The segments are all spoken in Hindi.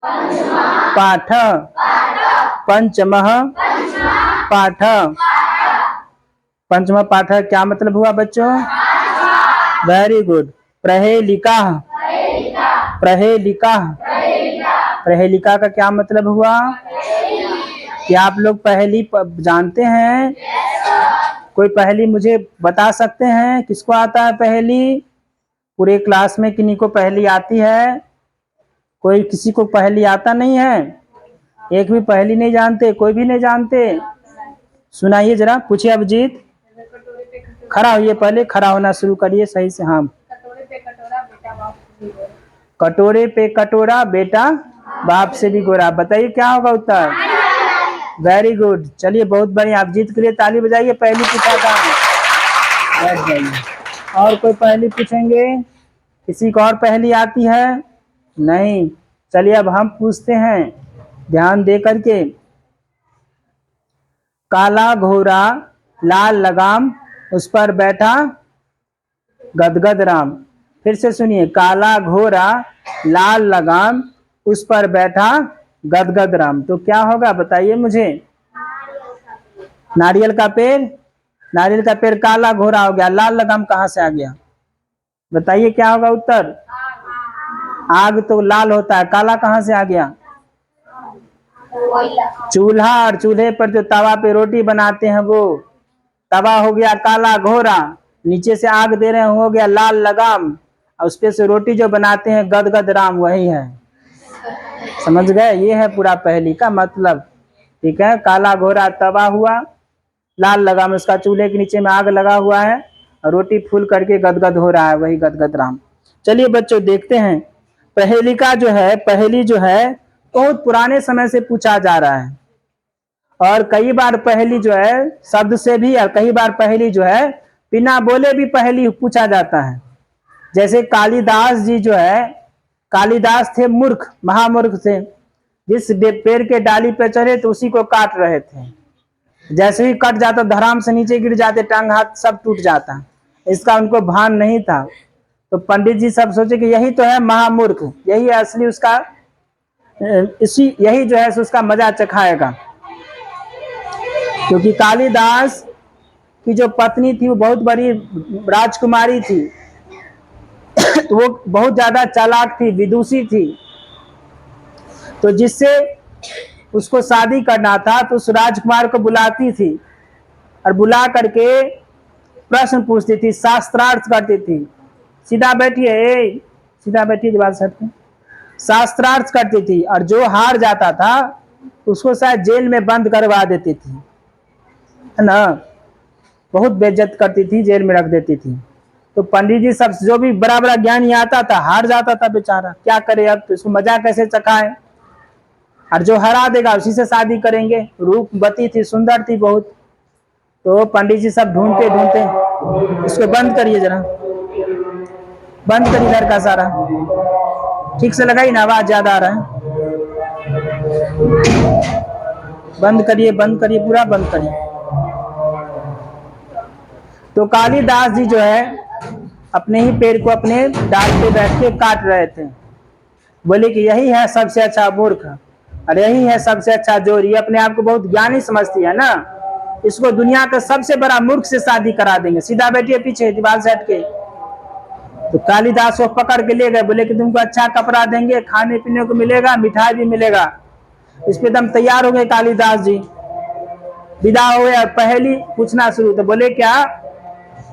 पाठ। पंचमः पाठ। पंचमः पाठ क्या मतलब हुआ बच्चों? Very good. प्रहेलिका। प्रहेलिका। प्रहेलिका का क्या मतलब हुआ? क्या आप लोग पहेली जानते हैं? कोई पहेली मुझे बता सकते हैं? किसको आता है पहेली? पूरे क्लास में किन्हीं को पहेली आती है? कोई किसी को पहेली आता नहीं है? एक भी पहेली नहीं जानते? कोई भी नहीं जानते? सुनाइए जरा, पूछिए अभिजीत। खड़ा होइए, पहले खड़ा होना शुरू करिए सही से। हाँ। कटोरे पे कटोरा बेटा बाप से भी गोरा। बताइए क्या होगा उत्तर? Very good. चलिए बहुत बढ़िया। अभिजीत के लिए ताली बजाइए। पहली पूछा था। बैठ जाइए। और कोई पहेली पूछेंगे? किसी को और पहेली आती है? नहीं। चलिए अब हम पूछते हैं, ध्यान दे करके। काला घोड़ा लाल लगाम उस पर बैठा गदगद राम। फिर से सुनिए, काला घोड़ा लाल लगाम उस पर बैठा गदगद राम। तो क्या होगा बताइए मुझे? नारियल का पेड़। नारियल का पेड़ काला घोड़ा हो गया, लाल लगाम कहाँ से आ गया? बताइए क्या होगा उत्तर? आग तो लाल होता है, काला कहाँ से आ गया? चूल्हा। और चूल्हे पर जो तवा पे रोटी बनाते हैं वो तवा हो गया काला घोड़ा। नीचे से आग दे रहे हैं, हो गया लाल लगाम। और उस पे से रोटी जो बनाते हैं गदगद राम, वही है। समझ गए? ये है पूरा पहेली का मतलब। ठीक है, काला घोड़ा तवा हुआ, लाल लगाम उसका चूल्हे के नीचे में आग लगा हुआ है और रोटी फूल करके गदगद हो रहा है, वही गदगद राम। चलिए बच्चों देखते हैं पहेली का जो है, पहेली जो है बहुत पुराने समय से पूछा जा रहा है। और कई बार पहेली जो है शब्द से भी, और कई बार पहेली जो है बिना बोले भी पहेली पूछा जाता है। जैसे कालिदास जी जो है, कालिदास थे मूर्ख, महामूर्ख थे। जिस पेड़ के डाली पे चढ़े तो उसी को काट रहे थे। जैसे ही कट जाता धड़ाम से नीचे गिर जाते, टांग हाथ सब टूट जाता। इसका उनको भान नहीं था। तो पंडित जी सब सोचे कि यही तो है महामूर्ख, यही असली उसका, इसी यही जो है उसका मजा चखाएगा। क्योंकि कालिदास की जो पत्नी थी वो बहुत बड़ी राजकुमारी थी। तो वो बहुत ज्यादा चालाक थी, विदुषी थी। तो जिससे उसको शादी करना था तो उस राजकुमार को बुलाती थी और बुला करके प्रश्न पूछती थी, शास्त्रार्थ करती थी। सीधा बैठिए, सीधा बैठिए, जवाब सकते। शास्त्रार्थ करती थी और जो हार जाता था उसको शायद जेल में बंद करवा देती थी, है ना। बहुत बेइज्जत करती थी, जेल में रख देती थी। तो पंडित जी सब जो भी बड़ा बड़ा ज्ञानी आता था हार जाता था बेचारा, क्या करे अब, तो इसको मजा कैसे चखाए। और जो हरा देगा उसी से शादी करेंगे। रूपवती थी, सुंदर थी बहुत। तो पंडित जी सब ढूंढते ढूंढते, इसको बंद करिए जरा, बंद करिए घर का सारा, ठीक से लगाई ना, आवाज ज्यादा आ रहा है। बंद करिए, बंद करिए, पूरा बंद करिए। तो कालिदास जी जो है अपने ही पेड़ को अपने डाल पे बैठ के काट रहे थे। बोले कि यही है सबसे अच्छा मूर्ख और यही है सबसे अच्छा जोर। ये अपने आप को बहुत ज्ञानी समझती है ना, इसको दुनिया का सबसे बड़ा मूर्ख से शादी करा देंगे। सीधा बैठिए पीछे दीवार से हट के। तो कालिदास को पकड़ के ले गए, बोले कि तुमको अच्छा कपड़ा देंगे, खाने पीने को मिलेगा, मिठाई भी मिलेगा। इस पे एकदम तैयार हो गए कालिदास जी, विदा हो गए। पहली पूछना शुरू, तो बोले क्या,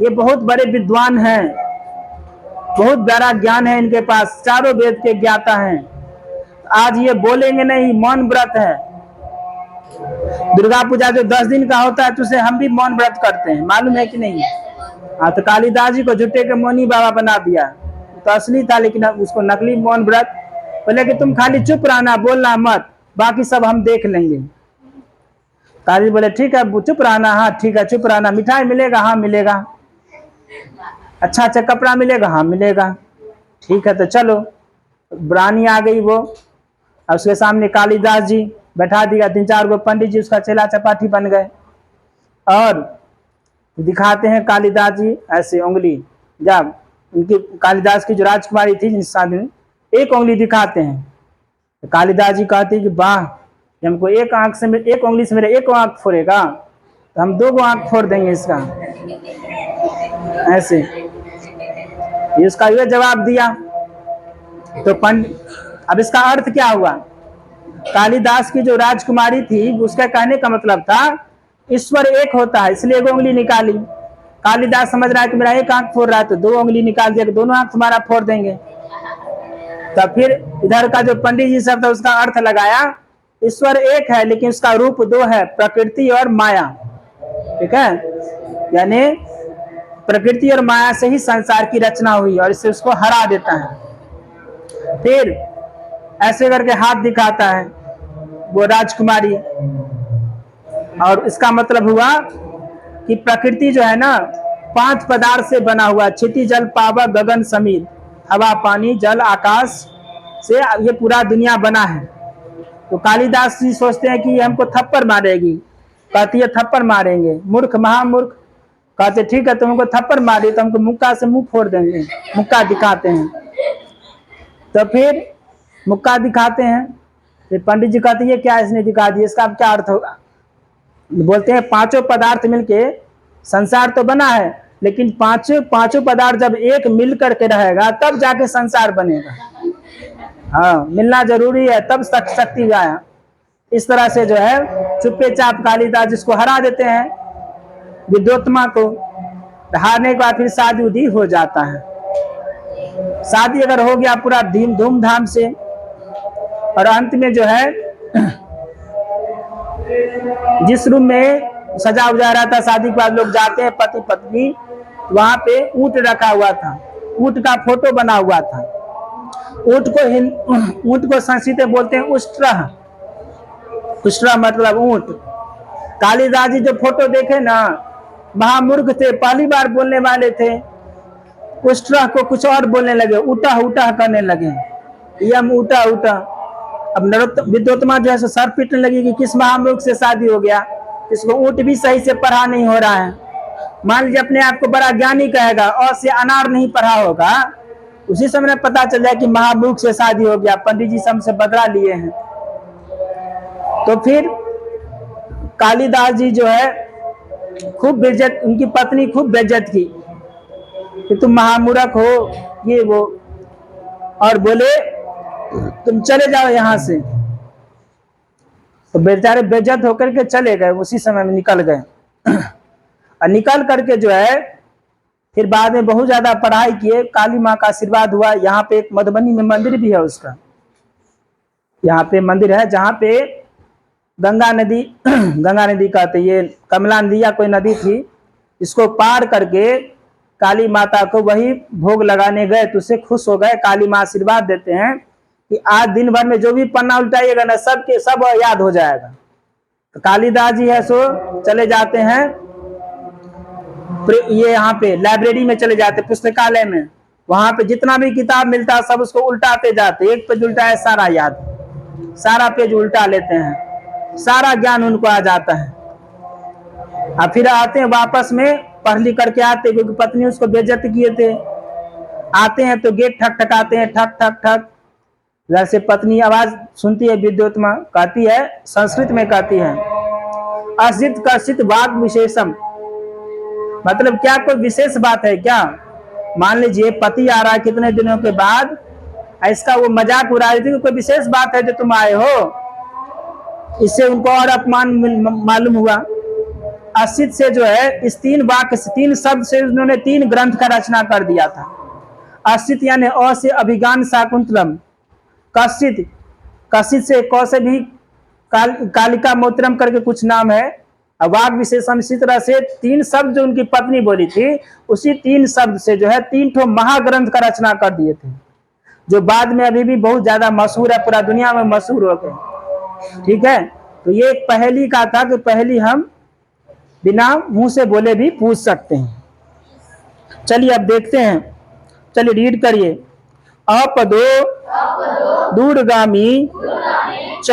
ये बहुत बड़े विद्वान हैं, बहुत बड़ा ज्ञान है इनके पास, चारों वेद के ज्ञाता हैं। आज ये बोलेंगे नहीं, मौन व्रत है। दुर्गा पूजा जो 10 दिन का होता है तो उसे हम भी मौन व्रत करते हैं, मालूम है कि नहीं? हाँ, तो कालिदास जी को झूठे के मौनी बाबा बना दिया। तो असली था लेकिन उसको नकली मौन व्रत। बोले कि तुम खाली चुप रहना, बोलना मत, बाकी सब हम देख लेंगे। काली बोले ठीक है चुप रहना, हाँ ठीक है चुप रहना। मिठाई मिलेगा? हाँ मिलेगा। अच्छा अच्छा कपड़ा मिलेगा? हाँ मिलेगा। ठीक है तो चलो। रानी आ गई वो, और उसके सामने कालिदास जी बैठा दिया। 3-4 गो पंडित जी उसका चेला चपाटी बन गए और दिखाते हैं कालिदास जी ऐसे उंगली। जब उनकी कालिदास की जो राजकुमारी थी जिस शादी में, एक उंगली दिखाते हैं। तो कालिदास जी कहते कि वाह, हमको एक आंख से एक उंगली से मेरा एक आंख फोड़ेगा तो हम 2 आंख फोड़ देंगे इसका। ऐसे ये उसका ये जवाब दिया। तो अब इसका अर्थ क्या हुआ? कालिदास की जो राजकुमारी थी उसका कहने का मतलब था ईश्वर एक होता है, इसलिए 1 उंगली निकाली। कालिदास समझ रहा है कि मेरा एक आंख फोड़ रहा है तो 2 उंगली निकाल दिया कि दोनों आंख तुम्हारा फोड़ देंगे। तब फिर इधर का जो पंडित जी सब था उसका अर्थ लगाया, ईश्वर एक है लेकिन उसका रूप 2 है, प्रकृति और माया। ठीक है, यानी प्रकृति और माया से ही संसार की रचना हुई और इससे उसको हरा देता है। फिर ऐसे करके हाथ दिखाता है वो राजकुमारी, और इसका मतलब हुआ कि प्रकृति जो है ना 5 पदार्थ से बना हुआ, क्षिति जल पावक गगन समीर, हवा पानी जल आकाश से ये पूरा दुनिया बना है। तो कालिदास जी सोचते हैं कि हमको थप्पड़ मारेगी, कहती है थप्पड़ मारेंगे, मूर्ख महामूर्ख। कहते ठीक है, तुमको थप्पड़ मारी तो हमको मुक्का से मुंह फोड़ देंगे। मुक्का दिखाते हैं, तो फिर मुक्का दिखाते हैं। फिर पंडित जी कहते हैं क्या इसने दिखा दिया, इसका क्या अर्थ होगा? बोलते हैं 5 पदार्थ मिलके संसार तो बना है, लेकिन पांचों पदार्थ जब एक मिल करके रहेगा तब जाके संसार बनेगा। हाँ, मिलना जरूरी है तब शक्ति आया। इस तरह से जो है चुप्पे चाप कालिदास जिसको हरा देते हैं विद्योत्मा को, हारने के बाद फिर शादी उदी हो जाता है। शादी अगर हो गया पूरा धूमधाम से, और अंत में जो है जिस रूम में सजा उजा रहा था शादी के बाद लोग जाते हैं पति पत्नी, वहां पे ऊंट रखा हुआ था, ऊंट का फोटो बना हुआ था। ऊंट को संस्कृत में बोलते हैं उष्ट्र। उष्ट्र मतलब ऊंट। कालिदास जी जो फोटो देखे ना, महामूर्ख थे, पहली बार बोलने वाले थे, उष्ट्र को कुछ और बोलने लगे, उठा उठा करने लगे, यम उठा उठा। अब विद्योत्मा जो है सर पीटने लगी कि किस महामूर्ख से शादी हो गया, इसको ऊंट भी सही से पढ़ा नहीं हो रहा है। मान लीजिए अपने आप को बड़ा ज्ञानी कहेगा और से अनार नहीं पढ़ा होगा, उसी समय पता चल जाए कि महामूर्ख से शादी हो गया, पंडित जी हमसे बदला लिए हैं। तो फिर कालिदास जी जो है खूब बेइज्जत, उनकी पत्नी खूब बेइज्जत की कि तुम महामूर्ख हो ये वो, और बोले तुम चले जाओ यहाँ से। तो बेचारे बेइज्जत होकर के चले गए, उसी समय में निकल गए। और निकल करके जो है फिर बाद में बहुत ज्यादा पढ़ाई किए, काली माँ का आशीर्वाद हुआ। यहाँ पे एक मधुबनी में मंदिर भी है उसका, यहाँ पे मंदिर है जहाँ पे गंगा नदी गंगा नदी कहते, ये कमला नदी या कोई नदी थी, इसको पार करके काली माता को वही भोग लगाने गए तो उससे खुश हो गए। काली माँ आशीर्वाद देते हैं कि आज दिन भर में जो भी पन्ना उल्टाइएगा ना सब याद हो जाएगा। तो कालिदास जी है सो चले जाते हैं ये यहाँ पे लाइब्रेरी में चले जाते, पुस्तकालय में, वहां पे जितना भी किताब मिलता है सब उसको उल्टाते जाते, एक पेज उल्टा है सारा याद, सारा पेज उल्टा लेते हैं, सारा ज्ञान उनको आ जाता है। अब फिर आते हैं वापस में पढ़ लिख करके आते, क्योंकि पत्नी उसको बेइज्जत किए थे। आते हैं तो गेट ठक ठकाते हैं, ठक ठक ठक। जैसे पत्नी आवाज सुनती है विद्योत्मा, कहती है संस्कृत में कहती है असित कसित वाग विशेषम, मतलब क्या कोई विशेष बात है क्या? मान लीजिए पति आ रहा है कितने दिनों के बाद, इसका वो मजाक उड़ा रही थी, कोई विशेष बात है जो तुम आए हो? इससे उनको और अपमान मालूम हुआ। असित से जो है इस 3 वाक्य से 3 शब्द से उन्होंने 3 ग्रंथ का रचना कर दिया था। असित यानी अ से अभिज्ञान शाकुंतलम, कसित कसित से क से भी कालिका मोत्रम करके कुछ नाम है, वाग विशेषम। इसी तरह से 3 शब्द जो उनकी पत्नी बोली थी, उसी 3 शब्द से जो है 3 ठो महाग्रंथ का रचना कर दिए थे, जो बाद में अभी भी बहुत ज्यादा मशहूर है, पूरा दुनिया में मशहूर हो गए। ठीक है, तो ये एक पहेली का था कि पहेली हम बिना मुंह से बोले भी पूछ सकते हैं। चलिए अब देखते हैं, चलिए रीड करिए। अपदो दूरगामी च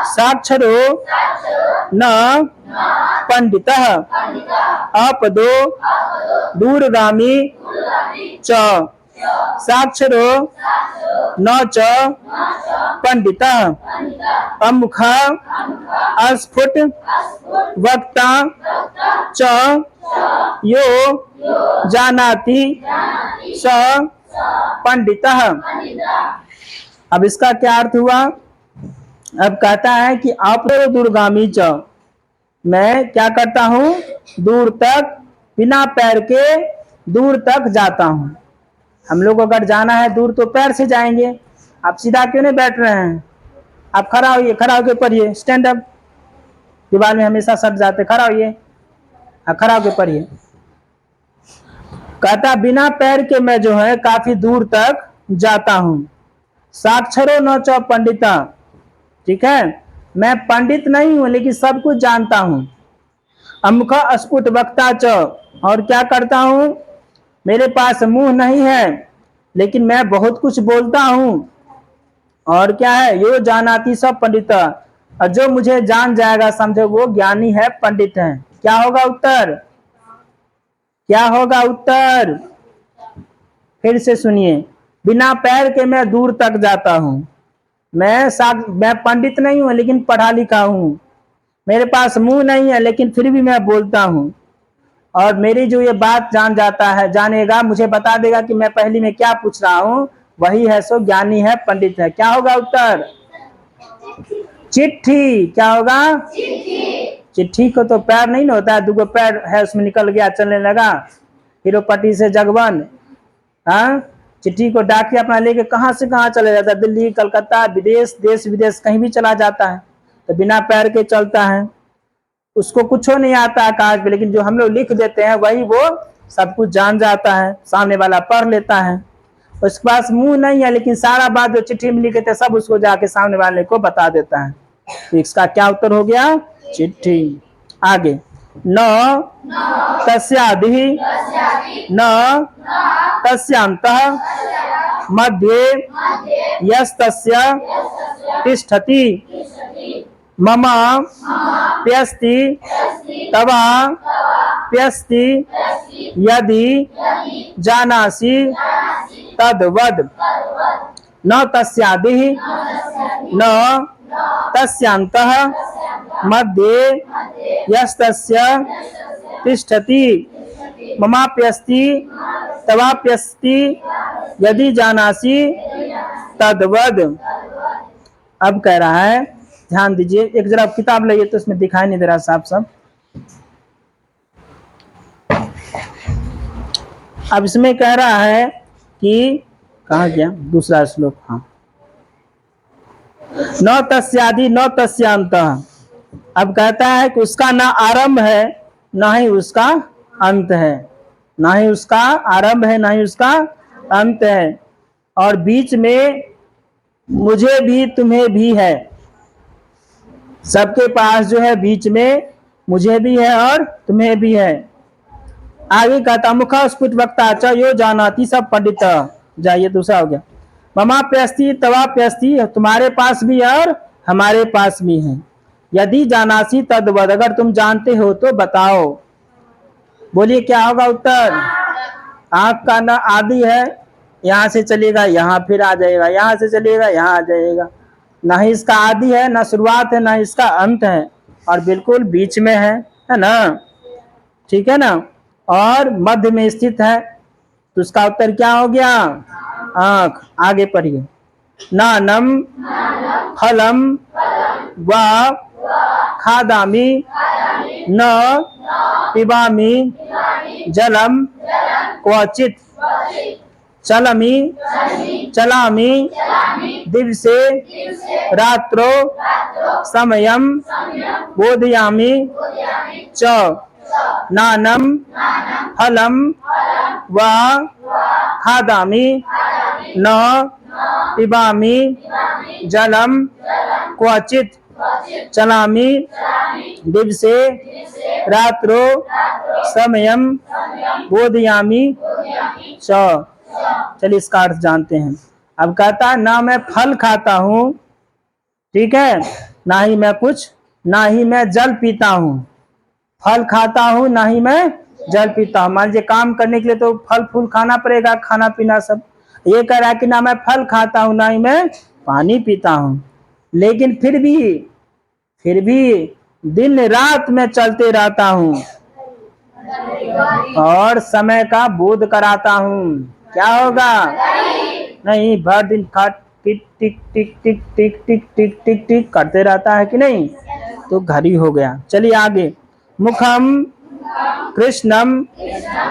साक्षरो न पंडितः। अपदो दूरगामी च साक्षरो न च पंडितः अमुखः अस्फुट वक्ता च यो जानाति स पंडितः। अब इसका क्या अर्थ हुआ? अब कहता है कि अपरो दूरगामी च, मैं क्या करता हूं? दूर तक, बिना पैर के दूर तक जाता हूं। हम लोग अगर जाना है दूर तो पैर से जाएंगे। आप सीधा क्यों नहीं बैठ रहे हैं? आप खड़ा होइए, खड़ा होकर पढ़िए, स्टैंड अप। दीवार में हमेशा सट जाते, खड़ा होइए, खड़ा होकर पढ़िए। कहता बिना पैर के मैं जो है काफी दूर तक जाता हूं। साक्षरो न च पंडिता, ठीक है, मैं पंडित नहीं हूं लेकिन सब कुछ जानता हूं। अमुख अस्फुट वक्ता च, और क्या करता हूं? मेरे पास मुंह नहीं है लेकिन मैं बहुत कुछ बोलता हूं। और क्या है? यो जानाति सब पंडित, और जो मुझे जान जाएगा समझो वो ज्ञानी है, पंडित है। क्या होगा उत्तर? क्या होगा उत्तर? फिर से सुनिए। बिना पैर के मैं दूर तक जाता हूं। मैं पंडित नहीं हूं लेकिन पढ़ा लिखा हूं। मेरे पास मुंह नहीं है लेकिन फिर भी मैं बोलता हूं। और मेरी जो ये बात जान जाता है, जानेगा, मुझे बता देगा कि मैं पहली में क्या पूछ रहा हूं, वही है सो ज्ञानी है, पंडित है। क्या होगा उत्तर? चिट्ठी। क्या होगा? चिट्ठी को तो पैर नहीं ना होता है, दुगो पैर है उसमें निकल गया, चलने लगा, हिरोपट्टी से जगवन। हाँ, चिट्ठी को डाकिया अपना लेके कहां से कहां चले जाता है, दिल्ली, कलकत्ता, विदेश, देश विदेश कहीं भी चला जाता है, तो बिना पैर के चलता है। उसको कुछ नहीं आता है कागज पे, लेकिन जो हम लोग लिख देते हैं वही वो सब कुछ जान जाता है, सामने वाला पढ़ लेता है। उसके पास मुंह नहीं है लेकिन सारा बात जो चिट्ठी में लिखे थे सब उसको जाके सामने वाले को बता देता है। तो इसका क्या उत्तर हो गया? चिट्ठी। आगे, न तस्यादि न तस्यांतः मध्ये यस्तस्य तिष्ठति मम प्यस्ति तवा प्यस्ति यदि जानासि तद्वद। न तस्यादि न तस्यांतः मध्ये यस्तस्य तिष्ठति ममाप्यस्ति तवाप्यस्ति यदि जानासि तद्वद। अब कह रहा है, ध्यान दीजिए, एक जरा किताब लाइए तो इसमें दिखाई नहीं दे रहा साफ साफ। अब इसमें कह रहा है कि कहाँ गया दूसरा श्लोक? हाँ, न तस्यादि न तस्यांतः। अब कहता है कि उसका ना आरंभ है ना ही उसका अंत है, ना ही उसका आरंभ है ना ही उसका अंत है, और बीच में मुझे भी तुम्हें भी है। सबके पास जो है बीच में मुझे भी है और तुम्हें भी है। आगे कहता मुखा स्फुट वक्ता च यो जानाति सब पंडित। जाइए, दूसरा हो गया। ममा प्यस्ति तवा प्यस्ति, तुम्हारे पास भी और हमारे पास भी है। यदि जानासी तद्वद, अगर तुम जानते हो तो बताओ। बोलिए क्या होगा उत्तर? आंख का ना आदि है, यहाँ से चलेगा यहाँ फिर आ जाएगा, यहाँ से चलेगा यहाँ आ जाएगा। ना ही इसका आदि है, ना शुरुआत है, ना इसका अंत है, और बिल्कुल बीच में है ना? ठीक है ना? और मध्य में स्थित है, तो उसका उत्तर क्या हो गया? आंख। आगे पढ़िए। नानम फलम व खादामि न पिबामि जलम क्वचित चलमि चलामि दिवसे रात्रो समयम बोधयामि च नानम फलम व खादामि न पिबामि जलम क्वचित चलामि दिवसे रात्रो समयम बोधयामि च। चलिए इसका अर्थ जानते हैं। अब कहता है ना मैं फल खाता हूं, ठीक है, ना ही मैं कुछ, ना ही मैं जल पीता हूं। फल खाता हूं ना ही मैं जल पीता हूं। मान लीजिए काम करने के लिए तो फल फूल खाना पड़ेगा, खाना पीना सब, ये कह रहा है कि ना मैं फल खाता हूं, ना ही मैं पानी पीता हूं, लेकिन फिर भी दिन रात मैं चलते रहता हूं और समय का बोध कराता हूं। क्या होगा? नहीं, भर दिन खट टिक टिक टिक टिक टिक टिक टिक टिक टिक करते रहता है कि नहीं, तो घड़ी हो गया। चलिए आगे। मुखम कृष्णम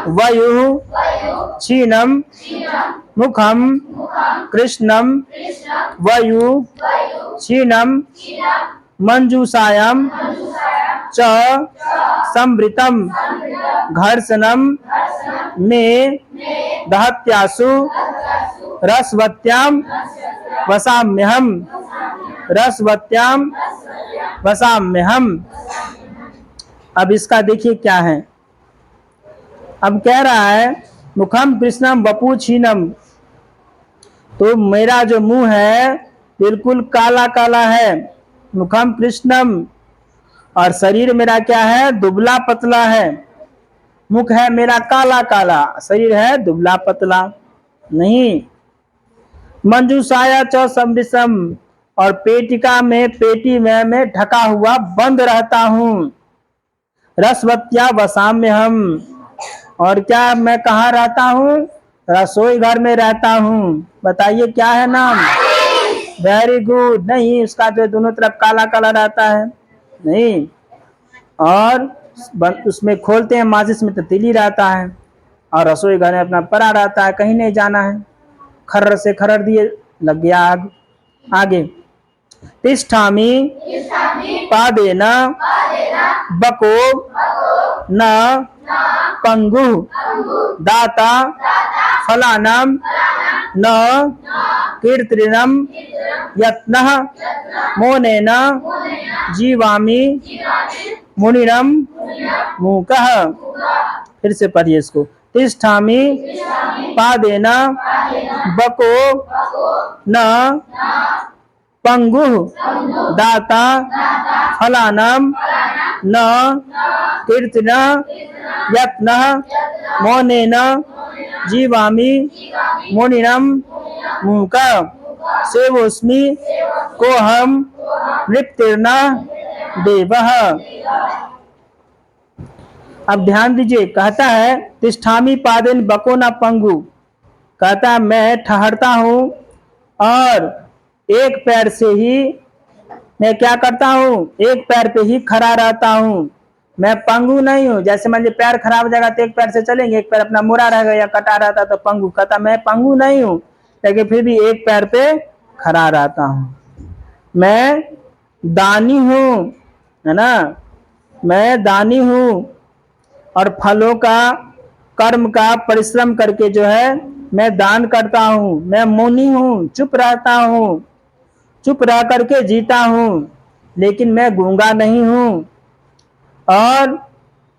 वयु क्षीणम, मुखम कृष्णम वयु क्षीणम मंजूषायाम च संवृतम घर्षणम में दहत्यासु रसवत्याम वसाम्यहम, रसवत्याम वसाम्यहम। अब इसका देखिए क्या है। अब कह रहा है मुखम कृष्णम वपु क्षीणम, तो मेरा जो मुंह है बिल्कुल काला काला है, मुखम कृष्णम, और शरीर मेरा क्या है? दुबला पतला है। मुख है मेरा काला काला, शरीर है दुबला पतला। नहीं, मंजूषाया च संविषम, और पेटिका में पेटी में मैं ढका हुआ बंद रहता हूँ। रसवत्या वसाम्य हम, और क्या मैं कहाँ रहता हूँ? रसोई घर में रहता हूँ। बताइए क्या है नाम? Very good. नहीं, उसका जो दोनों तरफ काला काला रहता है, नहीं, और उसमें खोलते हैं माचिस में तो तिली रहता है, और रसोई घर में अपना पड़ा रहता है, कहीं नहीं जाना है। खर्र से खर्र दिए, लग गया आग। आगे। तिष्ठामि पादेन बको न पंगु दाता फलानाम न कीर्तनम यत्नः मोनेन जीवामि मुनिरम मूकः। फिर से पढ़िए इसको। तिष्ठामि पादेन बको न पंगु दाता फलानाम न कीर्तन यत्नः मौनेन जीवामि मुनिरम मूका सेवोस्मि कोहम नृप्तिर्न देवः। अब ध्यान दीजिए, कहता है तिष्ठामि पादेन बको न पंगु, कहता है मैं ठहरता हूँ और एक पैर से ही मैं क्या करता हूँ? एक पैर पे ही खड़ा रहता हूँ। मैं पंगु नहीं हूँ। जैसे मान लीजिए पैर खराब हो जाएगा तो एक पैर से चलेंगे, एक पैर अपना मुड़ा रहेगा या कटा रहता तो पंगु। कहता मैं पंगु नहीं हूँ, लेकिन फिर भी एक पैर पे खड़ा रहता हूँ। मैं दानी हूँ, है ना, मैं दानी हूँ, और फलों का कर्म का परिश्रम करके जो है मैं दान करता हूँ। मैं मुनि हूँ, चुप रहता हूँ, चुप रह करके जीता हूँ, लेकिन मैं गूंगा नहीं हूँ, और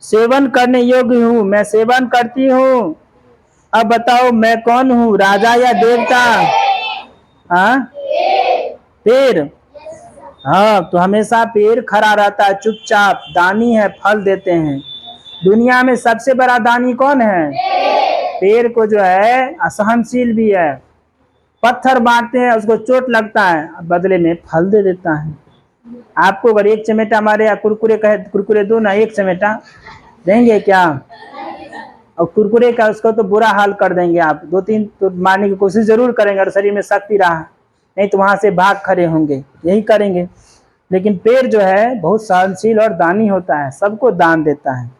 सेवन करने योग्य हूँ, मैं सेवन करती हूँ। अब बताओ मैं कौन हूँ, राजा या देवता? हाँ, पेड़। हाँ, तो हमेशा पेड़ खड़ा रहता है, चुपचाप, दानी है, फल देते हैं। दुनिया में सबसे बड़ा दानी कौन है? पेड़ को जो है असहनशील भी है, पत्थर मारते हैं उसको चोट लगता है, बदले में फल दे देता है। आपको अगर एक चमेटा मारे या कुरकुरे कहे कुरकुरे दो ना, एक चमेटा देंगे क्या? और कुरकुरे का उसको तो बुरा हाल कर देंगे आप, दो तीन तो मारने की कोशिश जरूर करेंगे और शरीर में शक्ति रहा, नहीं तो वहां से भाग खड़े होंगे, यही करेंगे। लेकिन पेड़ जो है बहुत सहनशील और दानी होता है, सबको दान देता है।